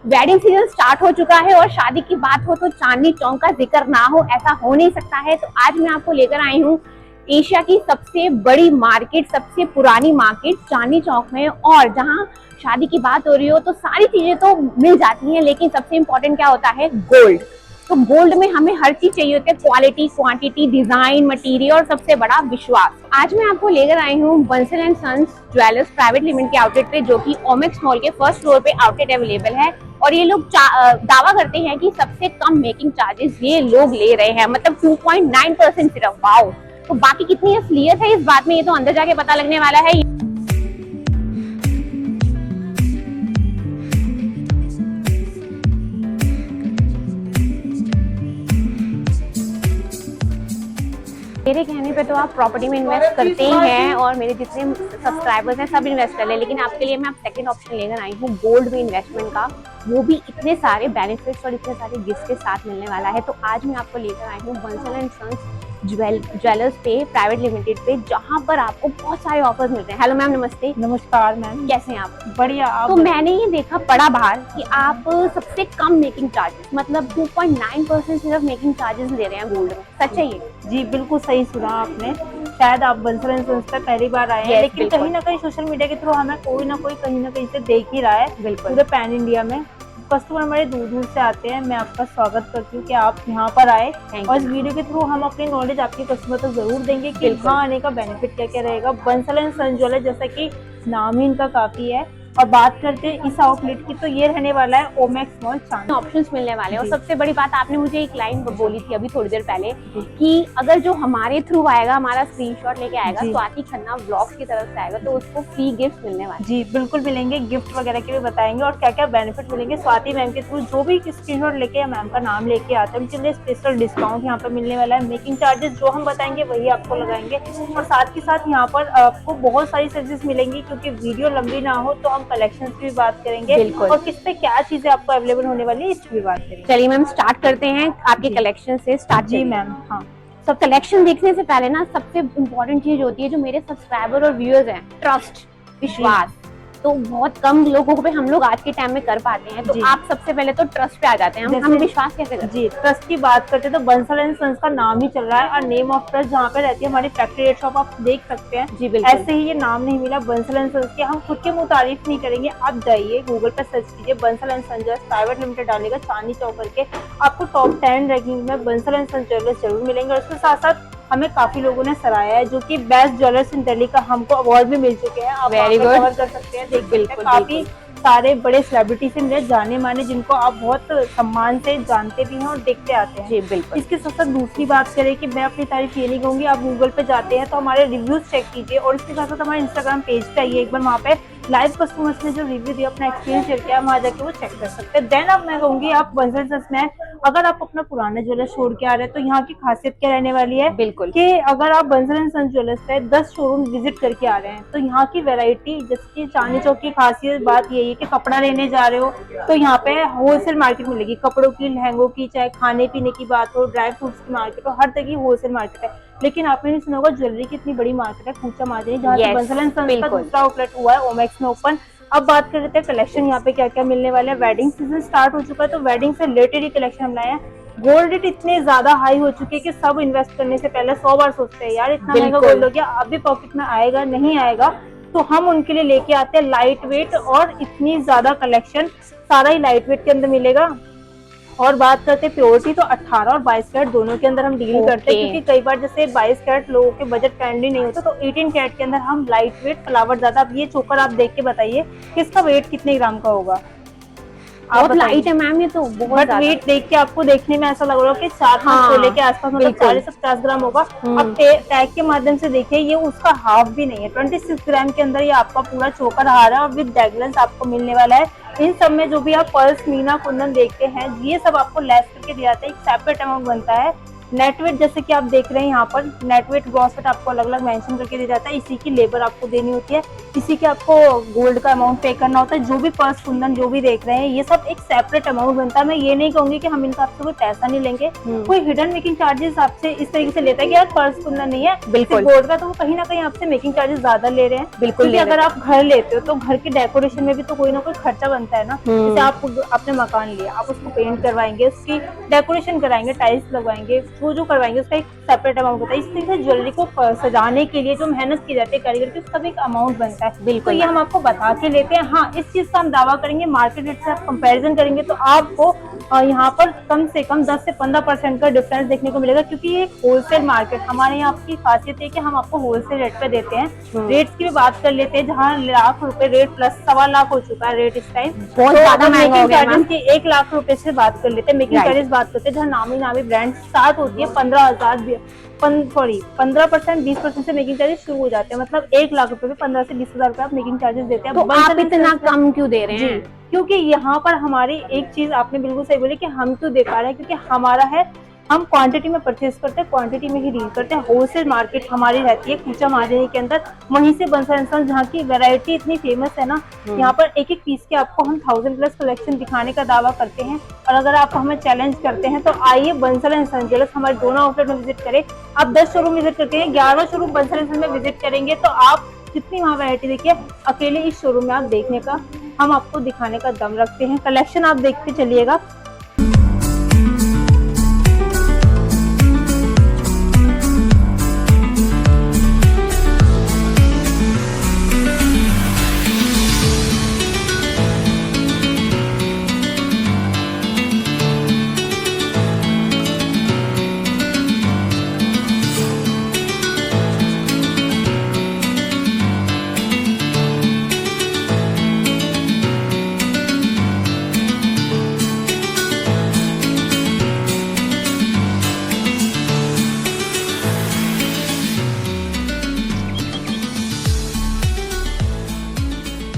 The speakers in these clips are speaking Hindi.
वेडिंग सीजन स्टार्ट हो चुका है और शादी की बात हो तो चांदनी चौक का जिक्र ना हो ऐसा हो नहीं सकता है। तो आज मैं आपको लेकर आई हूँ एशिया की सबसे बड़ी मार्केट, सबसे पुरानी मार्केट चांदनी चौक में। और जहाँ शादी की बात हो रही हो तो सारी चीजें तो मिल जाती हैं, लेकिन सबसे इम्पोर्टेंट क्या होता है? गोल्ड। तो गोल्ड में हमें हर चीज चाहिए होती है, क्वालिटी, क्वांटिटी, डिजाइन, मटेरियल और सबसे बड़ा विश्वास। आज मैं आपको लेकर आई हूँ Bansal and sons jewellers private limited के आउटलेट पे, जो कि ओमेक्स मॉल के फर्स्ट फ्लोर पे आउटलेट अवेलेबल है। और ये लोग दावा करते हैं कि सबसे कम मेकिंग चार्जेस ये लोग ले रहे हैं, मतलब 2.9% सिर्फ। वाओ! तो बाकी कितनी असलियत है इस बात में, ये तो अंदर जाके पता लगने वाला है। मेरे कहने पे तो आप प्रॉपर्टी में इन्वेस्ट करते ही हैं, और मेरे जितने सब्सक्राइबर्स हैं सब इन्वेस्ट कर ले, लेकिन आपके लिए मैं आप सेकंड ऑप्शन लेकर आई हूँ गोल्ड में इन्वेस्टमेंट का, वो भी इतने सारे बेनिफिट्स और इतने सारे गिफ्ट के साथ मिलने वाला है। तो आज मैं आपको लेकर आई हूँ बंसल एंड सन्स ज्वेलर्स पे प्राइवेट लिमिटेड पे, जहाँ पर आपको बहुत सारे ऑफर्स मिलते हैं। हेलो मैम, नमस्ते। नमस्कार मैम, कैसे हैं आप? बढ़िया। आप तो मैंने ये देखा पढ़ा बाहर कि आप सबसे कम मेकिंग चार्जेस, मतलब 2.9% सिर्फ मेकिंग चार्जेस ले रहे हैं गोल्ड में, सच है ये? जी बिल्कुल सही सुना आपने। शायद आप बंसल एंड सन्स पे पहली बार आए हैं, लेकिन कहीं ना कहीं सोशल मीडिया के थ्रू हमें कोई ना कोई कहीं ना कहीं से देख ही रहा है। बिल्कुल। पूरे पैन इंडिया में कस्टमर हमारे दूर दूर से आते हैं। मैं आपका स्वागत करती हूँ कि आप यहाँ पर आए, और इस वीडियो के थ्रू हम अपनी नॉलेज आपके कस्टमर तक जरूर देंगे कि यहाँ आने का बेनिफिट क्या क्या रहेगा। बंसल एंड सन्स ज्वेलर्स, जैसा कि नाम ही इनका काफी है। और बात करते हैं इस आउटलेट की, तो ये रहने वाला है ओमेक्स मॉल चांदनी। ऑप्शंस मिलने वाले हैं। और सबसे बड़ी बात, आपने मुझे एक लाइन बोली थी अभी थोड़ी देर पहले कि अगर जो हमारे थ्रू आएगा, हमारा स्क्रीनशॉट लेके आएगा, स्वाति खन्ना व्लॉग्स की तरफ से आएगा, तो उसको फ्री गिफ्ट मिलने वाले। जी बिल्कुल मिलेंगे, गिफ्ट वगैरह के भी बताएंगे और क्या क्या बेनिफिट मिलेंगे। स्वाति मैम के थ्रू जो भी स्क्रीनशॉट लेके या मैम का नाम लेके आते हैं उनके लिए स्पेशल डिस्काउंट यहाँ पर मिलने वाला है। मेकिंग चार्जेस जो हम बताएंगे वही आपको लगाएंगे, और साथ ही साथ यहाँ पर आपको बहुत सारी सर्विस मिलेंगी। क्योंकि वीडियो लंबी ना हो तो हम कलेक्शन की भी बात करेंगे, और किस पे क्या चीजें आपको अवेलेबल होने वाली है इसकी भी बात करेंगे। चलिए मैम, स्टार्ट करते हैं आपके कलेक्शन से। स्टार्ट। जी मैम। हाँ, सब कलेक्शन देखने से पहले ना सबसे इम्पोर्टेंट चीज होती है, जो मेरे सब्सक्राइबर और व्यूअर्स हैं, ट्रस्ट, विश्वास। तो बहुत कम लोगों पे हम लोग आज के टाइम में कर पाते हैं। तो आप सबसे पहले तो ट्रस्ट पे आ जाते हैं। हम विश्वास कैसे करते हैं? जी, ट्रस्ट की बात करते हैं तो बंसल एंड सन्स का नाम ही चल रहा है, और नेम ऑफ ट्रस्ट जहाँ पे रहती है हमारी फैक्ट्री रेट शॉप, आप देख सकते हैं। जी बिल्कुल। ऐसे ही ये नाम नहीं मिला बंसल एंड सन्स के। हम खुद के मुँह तारीफ नहीं करेंगे, आप जाइए गूगल पे सर्च कीजिए Bansal and sons jewellers private limited डालेगा चांदनी चौक करके, आपको टॉप 10 रैंकिंग में बंसल एंड सन्स ज्वेलर्स जरूर मिलेंगे। और उसके साथ साथ हमें काफी लोगों ने सराहाया है, जो कि बेस्ट ज्वेलर्स इन दिल्ली का हमको अवार्ड भी मिल चुके हैं। आप वेरी गुड। कवर कर सकते हैं, देख बिल्कुल काफी सारे बड़े सेलिब्रिटी से मिले, जाने माने, जिनको आप बहुत सम्मान से जानते भी हैं और देखते आते हैं। जी बिल्कुल। इसके साथ साथ दूसरी बात करें कि मैं अपनी तारीफ ये नहीं कहूंगी, आप गूगल पे जाते हैं तो हमारे रिव्यूज चेक कीजिए, और इसके साथ साथ हमारे इंस्टाग्राम पेज पे आइए एक बार, वहाँ पे लाइव कस्टमर्स ने जो रिव्यू दिया, अपना एक्सपीरियंस शेयर किया, वहाँ जाके वो चेक कर सकते हैं। देन अब मैं कहूंगी आप बंसल सन्स में अगर आप अपना पुराना ज्वेलर्स छोड़ के आ रहे हैं, तो यहाँ की खासियत क्या रहने वाली है? बिल्कुल कि अगर आप बंसल एंड सन्स ज्वेलर्स पे 10 शोरूम विजिट करके आ रहे हैं, तो यहाँ की वैरायटी, जैसे चांदनी चौक की खासियत बात यही है कि कपड़ा लेने जा रहे हो तो यहाँ पे होलसेल मार्केट मिलेगी, कपड़ों की, लहंगों की, चाहे खाने पीने की बात हो, ड्राई फ्रूट्स की मार्केट हो, हर तरह की होलसेल मार्केट है। लेकिन आपने नहीं सुना होगा ज्वेलरी की इतनी बड़ी मार्केट है कूचा मार्जिन, जहाँ से बंसल एंड सन्स का दूसरा आउटलेट हुआ है ओमेक्स में ओपन। अब बात कर लेते हैं कलेक्शन यहाँ पे क्या क्या मिलने वाला है। वेडिंग सीजन स्टार्ट हो चुका है, तो वेडिंग से रिलेटेड ही कलेक्शन हम लाए हैं। गोल्ड रेट इतने ज्यादा हाई हो चुके हैं कि सब इन्वेस्ट करने से पहले 100 बार सोचते हैं, यार इतना महंगा गोल्ड हो गया, अभी पॉकेट में आएगा नहीं आएगा। तो हम उनके लिए लेके आते हैं लाइट वेट, और इतनी ज्यादा कलेक्शन सारा ही लाइट वेट के अंदर मिलेगा। और बात करते हैं प्योरिटी, तो 18 और 22 कैरेट दोनों के अंदर हम डील करते हैं, क्योंकि कई बार जैसे 22 कैरेट लोगों के बजट फ्रेंडली नहीं होता, तो 18 कैरेट के अंदर हम लाइट वेट फ्लावर ज्यादा। अब ये चोकर आप देख के बताइए कि इसका वेट कितने ग्राम का होगा? बहुत लाइट है मैम, ये तो बहुत बट वेट देख के आपको देखने में ऐसा लग रहा है कि 4-5 तोले के आसपास, मतलब 40 से 50 ग्राम होगा। अब टैग के माध्यम से देखिए, ये उसका हाफ भी नहीं है, 26 ग्राम के अंदर ये आपका पूरा चोकर हार है, और विद डेगलेंस आपको मिलने वाला है। इन सब में जो भी आप पर्स, मीना, कुंदन देखते हैं, ये सब आपको लेस करके दिया जाता है, एक सेपरेट अमाउंट बनता है। नेट वेट जैसे कि आप देख रहे हैं यहाँ पर नेट वेट ग्रॉस वेट आपको अलग अलग मेंशन करके दिया जाता है। इसी की लेबर आपको देनी होती है, इसी के आपको गोल्ड का अमाउंट पे करना होता है। जो भी पर्स कुंदन जो भी देख रहे हैं ये सब एक सेपरेट अमाउंट बनता है। मैं ये नहीं कहूंगी कि हम इनका आपसे कोई पैसा नहीं लेंगे, कोई हिडन मेकिंग चार्जेस आपसे इस तरीके से लेता है कि यार पर्स कुंदन नहीं है बिल्कुल गोल्ड का, तो वो कहीं ना कहीं आपसे मेकिंग चार्जेस ज्यादा ले रहे हैं। बिल्कुल क्योंकि अगर आप घर लेते हो तो घर के डेकोरेशन में भी तो कोई ना कोई खर्चा बनता है ना। जैसे आप अपने मकान लिया, आप उसको पेंट करवाएंगे, उसकी डेकोरेशन कराएंगे, टाइल्स लगवाएंगे, जो करवाएंगे उसका एक सेपरेट अमाउंट होता है। इस तरीके से ज्वेलरी को सजाने के लिए जो मेहनत की जाती है कारीगर की, उसका भी एक अमाउंट बनता है। बिल्कुल तो ये हम आपको बता के लेते हैं। हाँ, इस चीज का हम दावा करेंगे, मार्केट रेट से आप कंपैरिजन करेंगे तो आपको यहाँ पर कम से कम 10 से 15% का डिफरेंस देखने को मिलेगा। क्योंकि ये होलसेल मार्केट हमारे यहाँ की खासियत है कि हम आपको होलसेल रेट पे देते हैं। रेट्स की भी बात कर लेते हैं, जहाँ लाख रुपए रेट प्लस 1.25 लाख हो चुका है रेट इस टाइम, बहुत ज्यादा महंगा हो गया। चार्जेस की 1 लाख रुपए से बात कर लेते हैं। मेकिंग चार्जेस बात करते हैं, जहाँ नामी ब्रांड स्टार्ट होती है 15,000 15% 20% से मेकिंग चार्जेस शुरू हो जाते हैं। मतलब 1 लाख रुपए में 15 से 20,000 रुपए आप मेकिंग चार्जेस देते हैं। तो आप इतना कम क्यों दे रहे हैं? क्योंकि यहाँ पर हमारी एक चीज आपने बिल्कुल सही बोली कि हम क्यों दे पा रहे हैं, क्योंकि हमारा है हम क्वांटिटी में परचेज करते हैं, क्वांटिटी में ही डील करते हैं। होलसेल मार्केट हमारी रहती है कूचा महाजनी के अंदर, वहीं से बंसल एंड सन्स, जहाँ की वैरायटी इतनी फेमस है ना, यहाँ पर एक एक पीस के आपको हम 1000+ कलेक्शन दिखाने का दावा करते हैं। और अगर आप हमें चैलेंज करते हैं तो आइए बंसल एंड सन्स ज्वेलर्स हमारे दोनों आउटलेट में विजिट करें। आप 10 शोरूम विजिट करते हैं, 11 शोरूम बंसल एंड सन्स में विजिट करेंगे तो आप जितनी वहाँ वैरायटी देखिए, अकेले इस शोरूम में आप देखने का, हम आपको दिखाने का दम रखते हैं। कलेक्शन आप देखते चलिएगा।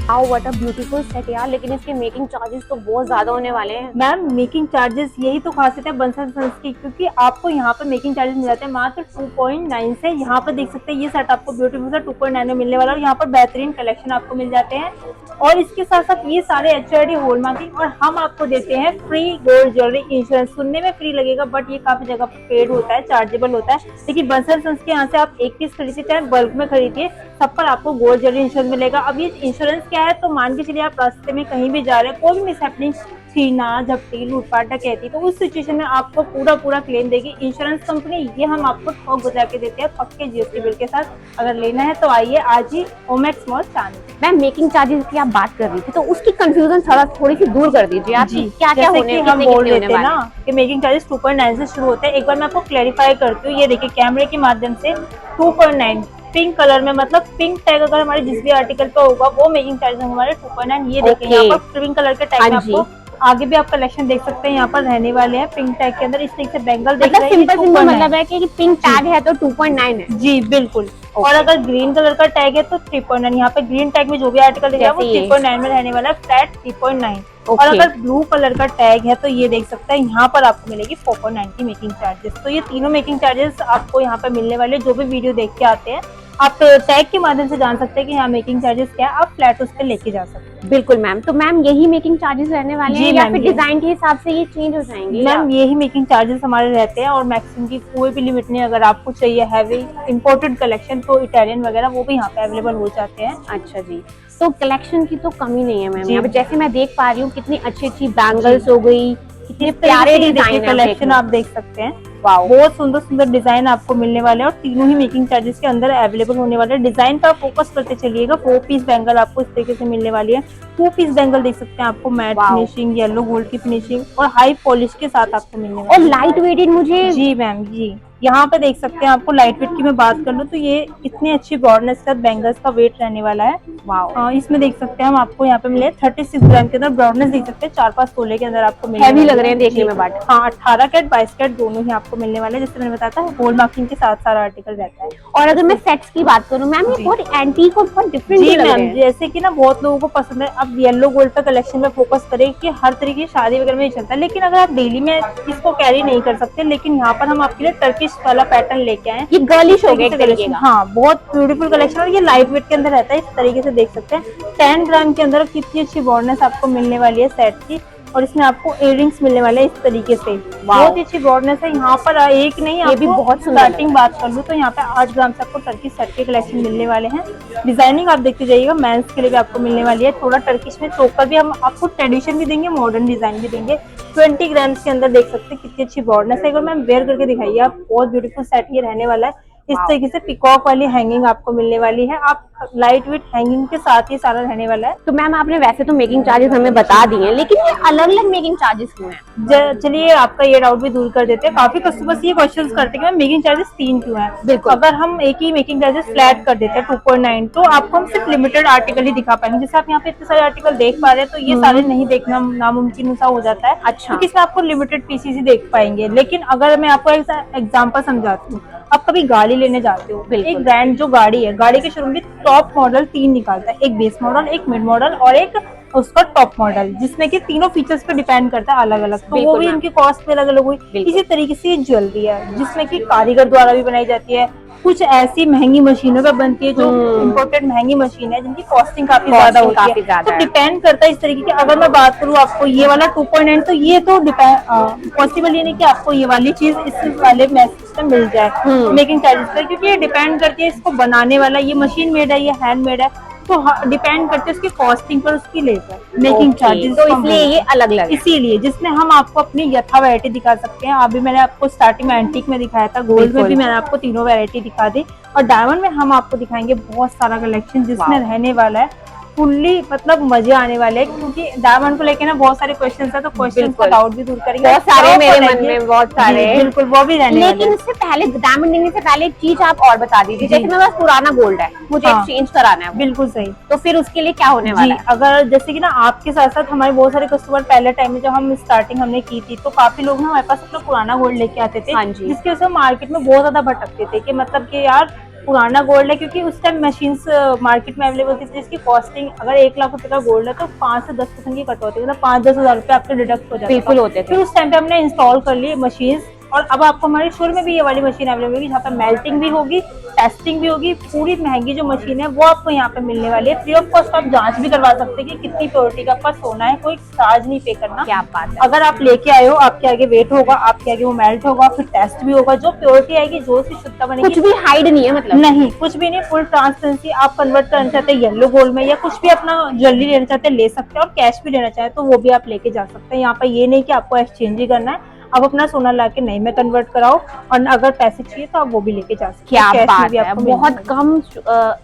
Wow what a beautiful set यार, लेकिन इसके मेकिंग चार्जेस तो बहुत ज्यादा होने वाले हैं। मैम मेकिंग चार्जेस यही तो खासियत है बंसल सन्स की, क्योंकि आपको यहाँ पर मेकिंग चार्जेस मिल जाते हैं मात्र 2.9 से। यहाँ पर देख सकते हैं ये सेट आपको ब्यूटीफुल सा 2.9 में मिलने वाला है और यहाँ पर बेहतरीन कलेक्शन आपको मिल जाते हैं। और इसके साथ साथ ये सारे HID हॉलमार्किंग, और हम आपको देते हैं फ्री गोल्ड ज्वेलरी इंश्योरेंस। सुनने में फ्री लगेगा बट ये काफी जगह पर पेड होता है, चार्जेबल होता है। लेकिन बंसल सन्स के यहाँ से आप एक पीस खरीदिए चाहे बल्क में खरीदिए, सब पर आपको गोल्ड ज्वेलरी इंश्योरेंस मिलेगा। अब ये इंश्योरेंस क्या है, तो मान के चलिए आप रास्ते में कहीं भी जा रहे हैं, कोई भी मिसहैपनिंग, छीना झपटी लूटपाट डकैती, तो उस सिचुएशन में आपको पूरा क्लेम देगी इंश्योरेंस कंपनी। ये हम आपको ठोक बजा के देते हैं पक्के GST बिल के साथ। अगर लेना है तो आइए आज ही ओमेक्स मॉल चांदनी। मैम मेकिंग चार्जेस की आप बात कर रही थी, तो उसकी कंफ्यूजन थोड़ी सी दूर कर दीजिए आप। क्या क्या होने हम बोल देते हैं ना कि मेकिंग चार्जेस 2.9 से शुरू होते हैं। एक बार मैं आपको क्लैरिफाई करती हूँ। ये देखिए कैमरे के माध्यम से 2.9 पिंक कलर में, मतलब पिंक टैग अगर हमारे जिस भी आर्टिकल पे होगा वो मेकिंग चार्जेस हमारे 2.9। ये देखिए यहाँ पर पिंक कलर के टैग में आपको आगे भी आप कलेक्शन देख सकते हैं, यहाँ पर रहने वाले हैं पिंक टैग के अंदर। इस तरीके से बेंगल देख रहे हैं, सिंपल मतलब है कि पिंक टैग है तो 2.9 है। जी बिल्कुल। और अगर ग्रीन कलर का टैग है तो 3.9। यहाँ पे ग्रीन टैग में जो भी आर्टिकल दिख रहा है वो 3.9 में रहने वाला है, फ्लैट 3.9। और अगर ब्लू कलर का टैग है तो ये देख सकते हैं यहाँ पर आपको मिलेगी 4.9 की मेकिंग चार्जेस। तो ये तीनों मेकिंग चार्जेस आपको यहाँ पर मिलने वाले। जो भी वीडियो देख के आते हैं आप टैग के माध्यम से जान सकते हैं कि यहाँ मेकिंग चार्जेस क्या है, आप फ्लैट उस पर लेके जा सकते हैं। बिल्कुल मैम। तो मैम यही मेकिंग चार्जेस रहने वाले हैं या फिर डिजाइन के हिसाब से ये चेंज हो जाएंगे? मैम यही मेकिंग चार्जेस हमारे रहते हैं और मैक्सिमम की कोई भी लिमिट नहीं। अगर आपको चाहिए हैवी इंपोर्टेड कलेक्शन तो इटालियन वगैरह वो भी यहाँ पे अवेलेबल हो जाते हैं। अच्छा जी। तो कलेक्शन की तो कमी नहीं है मैम यहाँ पे, जैसे मैं देख पा रही हूँ कितनी अच्छी बैंगल्स हो गई, कितने प्यारे डिजाइन कलेक्शन आप देख सकते हैं। वाओ, बहुत सुंदर डिजाइन आपको मिलने वाले हैं और तीनों ही मेकिंग चार्जेस के अंदर अवेलेबल होने वाले हैं। डिजाइन का फोकस करते चलिएगा। 4 पीस बैंगल आपको इस तरीके से मिलने वाली है। 2 पीस बैंगल देख सकते हैं आपको मैट फिनिशिंग, येलो गोल्ड की फिनिशिंग और हाई पॉलिश के साथ आपको मिलने वाली है। और लाइट वेटेड मुझे। जी मैम जी, यहाँ पे देख सकते हैं आपको लाइट वेट की मैं बात कर लूँ तो ये इतनी अच्छी ब्रॉडनेस का बैंगल्स का वेट रहने वाला है। वाओ, इसमें देख सकते हैं हम आपको यहाँ पे मिले 36 ग्राम के अंदर ब्रॉडनेस देख सकते हैं, 4-5 तोले के अंदर आपको मिलने हैवी वाले लग रहे हैं देखने जी। में बट। हाँ 18 कैरेट 22 कैरेट दोनों ही आपको मिलने वाले हैं, जैसे मैंने बताया था गोल्ड मार्किंग के साथ सारा आर्टिकल रहता है। और अगर मैं सेट्स की बात करूँ मैम, ये जी। बहुत एंटीक और बहुत डिफरेंट जी लग रहे मैम, हैं। जैसे कि ना बहुत लोगों को पसंद है, अब येलो गोल्ड पे कलेक्शन में फोकस करें कि हर तरीके की शादी वगैरह में ही चलता है, लेकिन अगर आप डेली में इसको कैरी नहीं कर सकते, लेकिन यहाँ पर हम आपके लिए टर्किश वाला पैटर्न लेके आए हैं। ये गर्लिश हो गया इस एक तरीके से तरीके का। हाँ बहुत ब्यूटीफुल कलेक्शन और ये लाइट वेट के अंदर रहता है, इस तरीके से देख सकते हैं 10 ग्राम के अंदर कितनी अच्छी ब्रॉडनेस आपको मिलने वाली है सेट की। और इसमें आपको इयररिंग्स मिलने वाले हैं इस तरीके से, बहुत ही अच्छी ब्रॉडनेस है। यहाँ पर एक नहीं, ये भी आपको बहुत सुंदर स्टार्टिंग बात कर लूँ तो यहाँ पे 8 ग्राम से आपको टर्किश सेट के कलेक्शन मिलने वाले हैं। डिजाइनिंग आप देखते जाइएगा, मेंस के लिए भी आपको मिलने वाली है। थोड़ा टर्किश में चोकर भी हम आपको ट्रेडिशन भी देंगे, मॉडर्न डिजाइन भी देंगे। 20 ग्राम्स के अंदर देख सकते हैं कितनी अच्छी ब्रॉडनेस है। एक बार मैम वेयर करके दिखाइए, आप बहुत ब्यूटीफुल सेट ये रहने वाला है। इस तरीके से पिकॉक वाली हैंगिंग आपको मिलने वाली है, आप लाइट वेट हैंगिंग के साथ ही सारा रहने वाला है। तो मैम आपने वैसे तो मेकिंग चार्जेस हमें बता दिए हैं, लेकिन ये अलग अलग मेकिंग चार्जेस क्यों हैं? चलिए आपका ये डाउट भी दूर कर देते हैं। काफी कस्टमर्स ये क्वेश्चंस करते हैं कि मेकिंग चार्जेस 3 क्यों है। बिल्कुल। अगर हम एक ही मेकिंग चार्जेस फ्लैट कर देते हैं 2.9 तो आपको हम सिर्फ लिमिटेड आर्टिकल ही दिखा पाएंगे। जैसे आप यहाँ पे इतने सारे आर्टिकल देख पा रहे हैं, तो ये सारे नहीं देखना नामुमकिन सा हो जाता है। अच्छा। क्योंकि इसमें आपको लिमिटेड पीसीस ही देख पाएंगे। लेकिन अगर मैं आपको एग्जाम्पल समझाती हूँ, आप कभी गाड़ी लेने जाते हो, एक ब्रांड जो गाड़ी है, गाड़ी के शोरूम में टॉप मॉडल 3 निकालता है, एक बेस मॉडल, एक मिड मॉडल और एक उसका टॉप मॉडल, जिसमें कि तीनों फीचर्स पे डिपेंड करता है अलग अलग, तो वो भी इनकी कॉस्ट पे अलग अलग हुई। इसी तरीके से ये ज्वेलरी है जिसमें कि कारीगर द्वारा भी बनाई जाती है, कुछ ऐसी महंगी मशीनों पे बनती है जो इम्पोर्टेड महंगी मशीन है जिनकी कॉस्टिंग काफी ज्यादा होती है। तो डिपेंड करता है इस तरीके की। अगर मैं बात करूँ आपको ये वाला 2.9 तो ये तो पॉसिबल ये नहीं कि आपको ये वाली चीज इस वाले मैसेज में मिल जाए मेकिंग चार्जेस पर, क्योंकि ये डिपेंड करती है इसको बनाने वाला, ये मशीन मेड है, ये हैंड मेड है, तो डिपेंड करते हैं उसकी कॉस्टिंग पर, उसकी लेकर मेकिंग चार्जेस। तो इसलिए ये अलग अलग है। इसीलिए जिसमें हम आपको अपनी यथा वैरायटी दिखा सकते हैं। अभी मैंने आपको स्टार्टिंग में एंटीक में दिखाया था, गोल्ड में भी मैंने आपको तीनों वैरायटी दिखा दी, और डायमंड में हम आपको दिखाएंगे बहुत सारा कलेक्शन जिसमें रहने वाला है फुल्ली मतलब मजे आने वाले हैं। क्योंकि डायमंड को लेके ना बहुत सारे क्वेश्चन है, तो क्वेश्चन का डाउट भी दूर करेंगे। बहुत सारे मेरे मन में, बहुत सारे बिल्कुल वो भी रहने वाले हैं। लेकिन इससे पहले डायमंड लेने से पहले एक चीज आप और बता दीजिए, जैसे मेरे पास पुराना गोल्ड है, मुझे एक्सचेंज कराना है। बिल्कुल सही। तो फिर उसके लिए क्या होने वाला है? अगर जैसे कि ना आपके साथ साथ हमारे बहुत सारे कस्टमर पहले टाइम में जब हम स्टार्टिंग हमने की थी, तो काफी लोग ना हमारे पास अपना पुराना गोल्ड लेके आते थे, जिसकी वजह से मार्केट में बहुत ज्यादा भटकते थे कि मतलब कि यार पुराना गोल्ड है, क्योंकि उस टाइम मशीन्स मार्केट में अवेलेबल थी जिसकी कॉस्टिंग अगर 1 लाख रुपए का गोल्ड है तो 5 से 10% की कटौती, मतलब 5-10 हजार रुपए आपके डिडक्ट हो जाते बिल्कुल होते थे। फिर उस टाइम पे हमने इंस्टॉल कर ली मशीन्स, और अब आपको हमारे शोरूम में भी ये वाली मशीन अवेलेबल होगी जहाँ पे मेल्टिंग भी होगी, टेस्टिंग भी होगी। पूरी महंगी जो मशीन है वो आपको यहाँ पे मिलने वाली है। फ्री ऑफ कॉस्ट आप जांच भी करवा सकते हैं कि कितनी प्योरिटी का आपका सोना है, कोई चार्ज नहीं पे करना। क्या बात है। अगर आप लेके आए हो, आपके आगे वेट होगा, आपके आगे वो मेल्ट होगा, फिर टेस्ट भी होगा, जो प्योरिटी आएगी, जो सी शुद्धता बनेगी, कुछ भी हाइड नहीं है, मतलब नहीं कुछ भी नहीं, फुल ट्रांसपेरेंसी। आप कन्वर्ट करना चाहते हैं येलो गोल्ड में या कुछ भी अपना ज्वेलरी लेना चाहते हैं ले सकते हैं, और कैश भी लेना चाहे तो वो भी आप लेके जा सकते हैं। यहाँ पे ये नहीं कि आपको एक्सचेंज ही करना है, आप अपना सोना लाके नई में कन्वर्ट कराओ, और अगर पैसे चाहिए तो आप वो भी लेके जा सकते हैं। क्या बात है, बहुत कम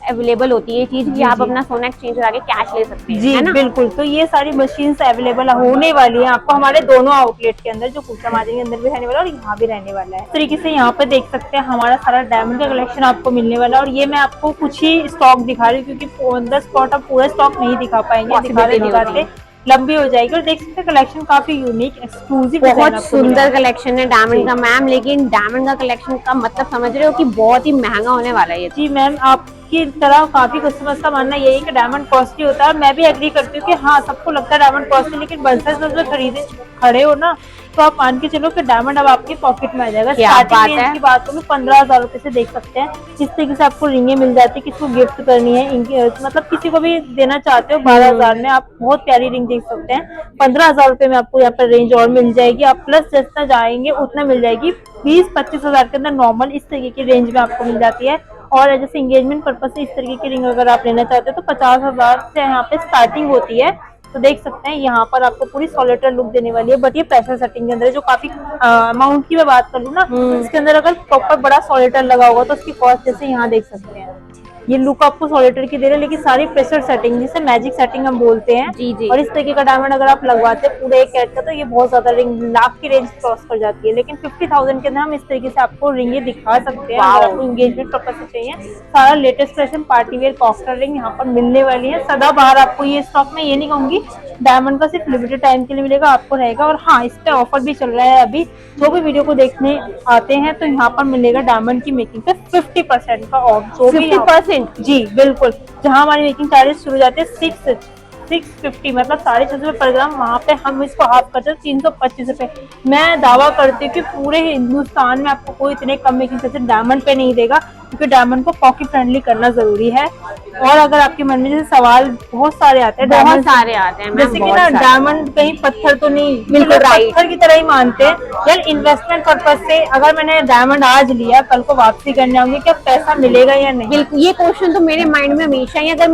अवेलेबल होती है ये चीज कि आप अपना सोना एक्सचेंज करा के कैश ले सकते हैं। जी है ना? बिल्कुल। तो ये सारी मशीन्स अवेलेबल होने वाली है आपको हमारे दोनों आउटलेट के अंदर, जो पूछा मार्जिन के अंदर भी रहने वाला है और यहाँ भी रहने वाला है। इस तरीके से यहाँ पे देख सकते हैं हमारा सारा डायमंड का कलेक्शन आपको मिलने वाला है, और ये मैं आपको कुछ ही स्टॉक दिखा रही हूँ क्योंकि ऑन द स्पॉट आप पूरा स्टॉक नहीं दिखा पाएंगे, दिखाते लंबी हो जाएगी। और देख सकते हैं कलेक्शन काफी यूनिक एक्सक्लूसिव, बहुत सुंदर कलेक्शन है डायमंड का मैम। लेकिन डायमंड का कलेक्शन का मतलब समझ रहे हो कि बहुत ही महंगा होने वाला है ये। जी मैम, आपकी तरह काफी कस्टमर्स का मानना यही है कि डायमंड कॉस्टली होता है। मैं भी एग्री करती हूँ कि हाँ सबको लगता है डायमंड कॉस्टली, लेकिन बल्सेस में खरीदे खड़े हो ना तो आप मान के चलो कि डायमंड अब आपके पॉकेट में आ जाएगा। स्टार्टिंग रेंज की बात करूँ 15,000 रुपए से देख सकते हैं। इस तरीके से आपको रिंगे मिल जाती है, किसी को गिफ्ट करनी है, मतलब किसी को भी देना चाहते हो 12,000 में आप बहुत प्यारी रिंग देख सकते हैं। 15,000 रुपए में आपको यहाँ पर रेंज और मिल जाएगी। आप प्लस जितना जाएंगे उतना मिल जाएगी। 20-25 हजार के अंदर नॉर्मल इस तरीके की रेंज में आपको मिल जाती है। और जैसे एंगेजमेंट पर्पज से इस तरीके की रिंग अगर आप लेना चाहते हो तो 50,000 से यहाँ पे स्टार्टिंग होती है। तो देख सकते हैं यहाँ पर आपको पूरी सॉलिटर लुक देने वाली है, बट ये प्रेशर सेटिंग के अंदर है, जो काफी अमाउंट की मैं बात करूँ ना इसके अंदर अगर प्रॉपर बड़ा सॉलिटर लगा होगा तो उसकी कॉस्ट जैसे यहाँ देख सकते हैं ये लुक आपको सॉलिटर की दे रहे हैं, लेकिन सारी प्रेशर सेटिंग जिसे मैजिक सेटिंग हम बोलते हैं। जी जी। और इस तरीके का डायमंड अगर आप लगवाते हैं पूरे 1 कैरेट का, तो ये बहुत ज्यादा रिंग लाख की रेंज क्रॉस कर जाती है, लेकिन 50,000 के अंदर हम इस तरीके से आपको रिंग ये दिखा सकते हैं। अगर आपको एंगेजमेंट पर्पज से चाहिए, सारा latest fashion party wear cocktail ring यहाँ पर मिलने वाली है। सदाबहार आपको ये स्टॉक में, ये नहीं कहूंगी डायमंड का सिर्फ लिमिटेड टाइम के लिए मिलेगा, आपको रहेगा। और हाँ, इस पे ऑफर भी चल रहा है अभी, जो भी वीडियो को देखने आते हैं तो यहाँ पर मिलेगा डायमंड की मेकिंग पे 50% का ऑफ। जो भी 50%? जी बिल्कुल। जहाँ हमारी मेकिंग चार्जेस शुरू हो जाते हैं 650, मतलब 650 रुपए पर ग्राम, वहाँ पे हम इसको हाफ करते हैं 325 रुपए। मैं दावा करती हूँ कि पूरे हिंदुस्तान में आपको कोई इतने कम मेकिंग चार्जेस डायमंड पे नहीं देगा, क्योंकि डायमंड को पॉकेट फ्रेंडली करना जरूरी है। और अगर आपके मन में जैसे सवाल बहुत सारे आते हैं, बहुत सारे आते हैं जैसे कि ना डायमंड कहीं पत्थर तो नहीं, बिल्कुल राइट, पत्थर की तरह ही मानते हैं यार। इन्वेस्टमेंट पर्पज से अगर मैंने डायमंड आज लिया, कल को वापसी करने आऊंगी, क्या पैसा मिलेगा या नहीं? बिल्कुल, ये क्वेश्चन तो मेरे माइंड में हमेशा ही, अगर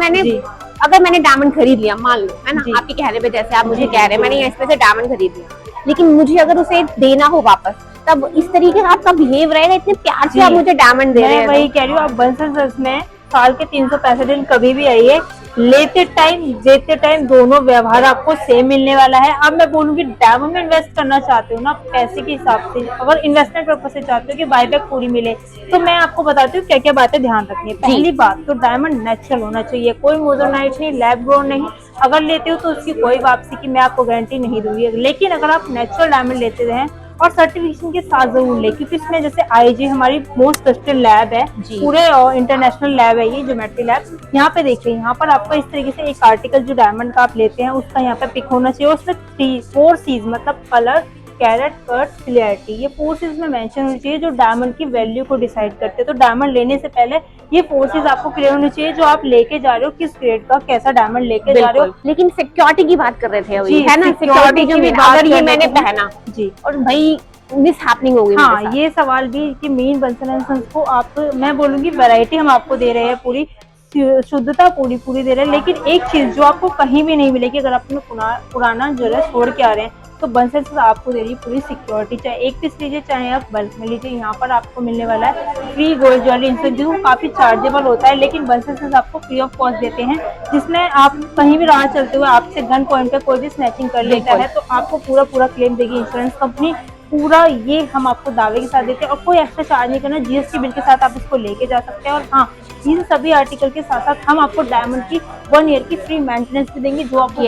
मैंने डायमंड खरीद लिया, मान लो, है ना, आपके कहने पे जैसे आप मुझे कह रहे हैं, मैंने इसमें से डायमंड खरीद लिया, लेकिन मुझे अगर उसे देना हो वापस, तब इस तरीके का आपका बिहेव रहेगा, इतने प्यार से आप मुझे डायमंड दे रहे हैं। मैं वही कह रही हूँ, आप बंसल में साल के 365 दिन कभी भी आइए, लेते टाइम देते टाइम दोनों व्यवहार आपको सेम मिलने वाला है। अब मैं बोलूंगी डायमंड में इन्वेस्ट करना चाहते हो ना पैसे के हिसाब से, अगर इन्वेस्टमेंट पर्पज से चाहते हो कि बायबैक पूरी मिले, तो मैं आपको बताती हूँ क्या क्या बातें ध्यान रखनी है। पहली बात तो डायमंड नेचुरल होना चाहिए, कोई मोजोनाइट नहीं, लैब ग्रोन नहीं। अगर लेते हो तो उसकी कोई वापसी की मैं आपको गारंटी नहीं दूंगी, लेकिन अगर आप नेचुरल डायमंड लेते हैं और सर्टिफिकेशन के साथ जरूर ले, क्योंकि इसमें जैसे आईजी हमारी मोस्ट ट्रस्टेड लैब है, पूरे इंटरनेशनल लैब है ये ज्योमेट्री लैब। यहाँ पे देखिए, यहाँ पर आपको इस तरीके से एक आर्टिकल जो डायमंड का आप लेते हैं उसका यहाँ पे पिक होना चाहिए। उसमें 4 C's मतलब कलर, कैरेट, कट, क्लियरिटी, ये 4 C's में मेंशन होनी चाहिए जो डायमंड की वैल्यू को डिसाइड करते हैं। तो डायमंड लेने से पहले ये 4 C's आपको क्लियर होनी चाहिए, जो आप लेके जा रहे हो किस ग्रेड का, कैसा डायमंड लेके जा रहे हो। लेकिन सिक्योरिटी की बात कर रहे थे अभी, जी, है ना, सिक्योरिटी जो भी, अगर ये मैंने पहना जी और भाई मिस हैपनिंग हो गई, हाँ, ये सवाल भी कि मेन बंसल एंड सन्स को आप, मैं बोलूंगी वैरायटी हम आपको दे रहे हैं, पूरी शुद्धता पूरी दे रहे हैं, लेकिन एक चीज जो आपको कहीं भी नहीं मिलेगी अगर आप अपना पुराना ज्वेलर्स छोड़ के आ रहे हैं, तो बंसल से आपको दे रही है पूरी सिक्योरिटी। चाहे एक पीस लीजिए, चाहे आप बल्क में लीजिए, यहाँ पर आपको मिलने वाला है फ्री गोल्ड ज्वेलरी इंस्टेंट, जो काफी चार्जेबल होता है, लेकिन बंसल से आपको फ्री ऑफ कॉस्ट देते हैं, जिसमें आप कहीं भी राह चलते हुए आपसे गन पॉइंट पे कोई भी स्नैचिंग कर लेता है तो आपको पूरा क्लेम देगी इंश्योरेंस कंपनी। पूरा ये हम आपको दावे के साथ देते हैं और कोई एक्स्ट्रा चार्ज नहीं करना, जीएसटी बिल के साथ आप इसको लेके जा सकते हैं। और हाँ, इन सभी आर्टिकल के साथ साथ हम आपको डायमंड की 1 ईयर की फ्री मेंटेनेंस भी देंगे, जो आपको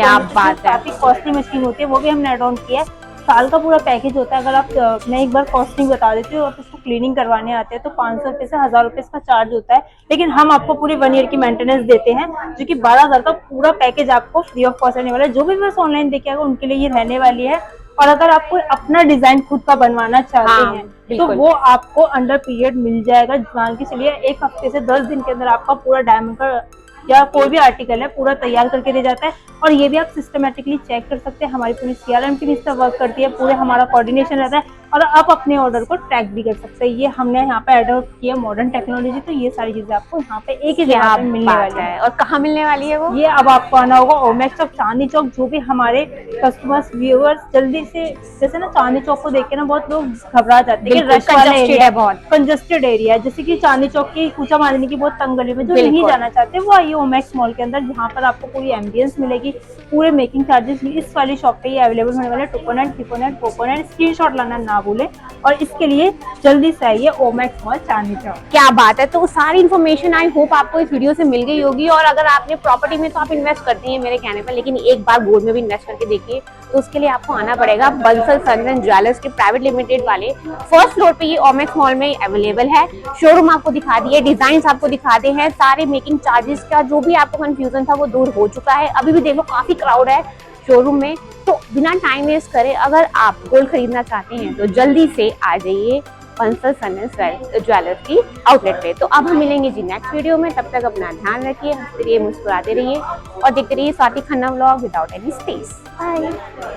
काफी कॉस्टली मशीन होती है वो भी हमने एड ऑन किया है। साल का पूरा पैकेज होता है। अगर आप, मैं एक बार कॉस्टिंग बता देती हूँ, आप इसको क्लीनिंग करवाने आते हैं तो 500 रुपए से 1000 रुपए का चार्ज होता है, लेकिन हम आपको पूरी 1 ईयर की मेंटेनेंस देते हैं, जो कि 12,000 का पूरा पैकेज आपको फ्री ऑफ कॉस्ट रहने वाला है। जो भी बस ऑनलाइन देखे आएगा उनके लिए ये रहने वाली है। और अगर आपको अपना डिजाइन खुद का बनवाना चाहते हैं तो वो आपको अंडर पीरियड मिल जाएगा। मान के चलिए 1 हफ्ते से 10 दिन के अंदर आपका पूरा डायमंड का या कोई भी आर्टिकल है पूरा तैयार करके दे जाता है। और ये भी आप सिस्टमेटिकली चेक कर सकते हैं, हमारी पूरी सीआरएम टीम इस पर वर्क करती है, पूरे हमारा कोऑर्डिनेशन रहता है और आप अपने ऑर्डर को ट्रैक भी कर सकते हैं। ये हमने यहाँ पे एडॉप्ट किया मॉडर्न टेक्नोलॉजी, तो ये सारी चीजें आपको यहाँ पे एक ही जगह पे मिलने वाली है। और कहाँ मिलने वाली है वो? ये अब आपको आना होगा ओमेक्स चौक, चांदनी चौक। जो भी हमारे कस्टमर्स व्यूअर्स जल्दी से, जैसे ना चांदनी चौक को देख के ना बहुत लोग घबरा जाते हैं, रश वाला एरिया है, बहुत कंजस्टेड एरिया है। जैसे कि चांदनी चौक की कूचा मारने की बहुत तंग गली में जो नहीं जाना चाहते वो आइए ओमेक्स मॉल के अंदर, जहाँ पर आपको पूरी एम्बियंस मिलेगी। पूरे मेकिंग चार्जेस इस वाली शॉप पे ये अवेलेबल होने वाले, टोकोनेट, पिकोनेट, कोकोनेट। स्क्रीनशॉट लाना ना भूलें और इसके लिए जल्दी से आइए ओमेक्स मॉल चांदनी चौक। क्या बात है। तो सारी इन्फॉर्मेशन आई होप आपको इस वीडियो से मिल गई होगी। और अगर आपने प्रॉपर्टी में तो आप इन्वेस्ट करते हैं मेरे कहने पर, लेकिन एक बार गोल्ड में भी इन्वेस्ट करके देखिए, तो उसके लिए आपको आना पड़ेगा बंसल सन्स एंड ज्वेलर्स के प्राइवेट लिमिटेड वाले फर्स्ट फ्लोर पे। ये ओमेक्स मॉल में अवेलेबल है। शोरूम आपको दिखा दिए, डिजाइन आपको दिखाते हैं, सारे मेकिंग चार्जेस का जो भी आपको कंफ्यूजन था वो दूर हो चुका है। अभी भी देखो काफी क्राउड है शोरूम में। तो बिना टाइम वेस्ट करे अगर आप गोल्ड खरीदना चाहते हैं तो जल्दी से आ जाइए बंसल सन्स एंड ज्वेलर्स की आउटलेट पे। तो अब हम मिलेंगे जी नेक्स्ट वीडियो में, तब तक अपना ध्यान रखिए, हंसते रहिए, मुस्कुराते रहिए और देखते रहिए Swati Khanna vlog without any space. Bye.